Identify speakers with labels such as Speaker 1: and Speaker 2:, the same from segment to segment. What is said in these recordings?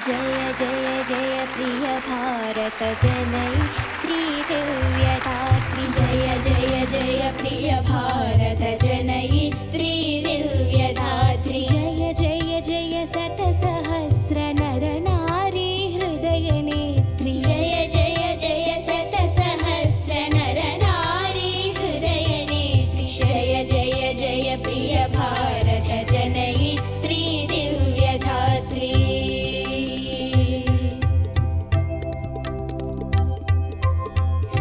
Speaker 1: जय जय जय प्रिय भारत जनयित्री दिव्यदात्री।
Speaker 2: जय जय जय प्रिय भारत जनयित्री दिव्यदात्री।
Speaker 1: जय जय जय शतसहस्र नर नारी हृदय नेत्री।
Speaker 2: जय जय जय शतसहस्र नर नारी हृदय नेत्री। जय जय जय प्रिय भारत जनयित्री दिव्यदात्री।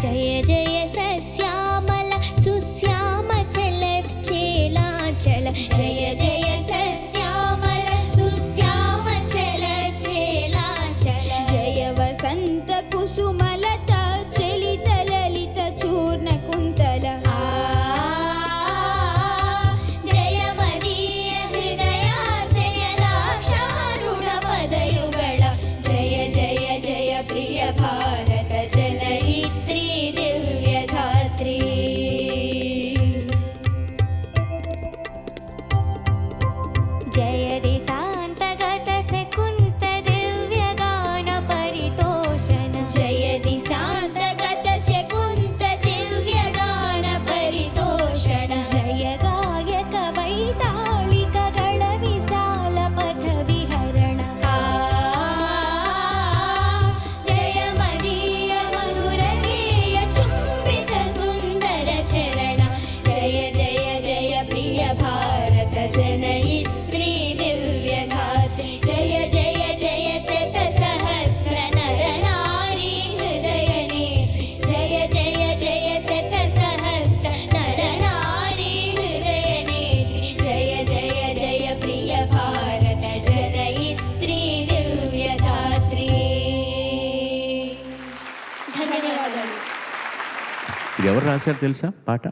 Speaker 1: जय जय सस्यामल सुश्याम चलच्चेलाचल।
Speaker 2: जय जय सस्यामल सुश्याम चलच्चेलाचल। जय वसंत कुसुमलता चलित ललित चूर्ण कुन्तल। जय मदीय हृदयाशय लाक्षारुण पदयुगळ। जय जय जय प्रिय भारत जनयित्री दिव्यदात्री।
Speaker 1: जय दिशान्तगत सकुन्त दिव्यगान परितोषण।
Speaker 2: जय दिशान्तगत शकुन्त दिव्यगान परितोषण।
Speaker 1: जय गायक वैताళिकगळ विशाल पथ विहरण।
Speaker 2: जय मदीय मधुर गेय चुम्बित सुन्दर चरण। जय जय जय प्रिय भारत जनयित्री दिव्यदात्री। जय जय जय शतसहस्र नर नारी हृदय नेत्री। जय जय जय शतसहस्र नर नारी हृदय नेत्री। जय जय जय प्रिय भारत जनयित्री दिव्यदात्री। ధన్యవాదాలు.
Speaker 3: ఇది ఎవరు రాశారు తెలుసా పాట?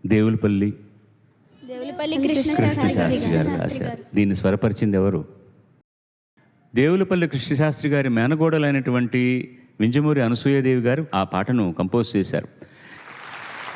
Speaker 3: దేవులపల్లి
Speaker 2: దేవులపల్లి
Speaker 3: కృష్ణశాస్త్రి గారు రాశారు. దీన్ని స్వరపరిచింది ఎవరు? దేవులపల్లి కృష్ణశాస్త్రి గారి మేనగోడలైనటువంటి వింజమూరి అనసూయదేవి గారు ఆ పాటను కంపోజ్ చేశారు.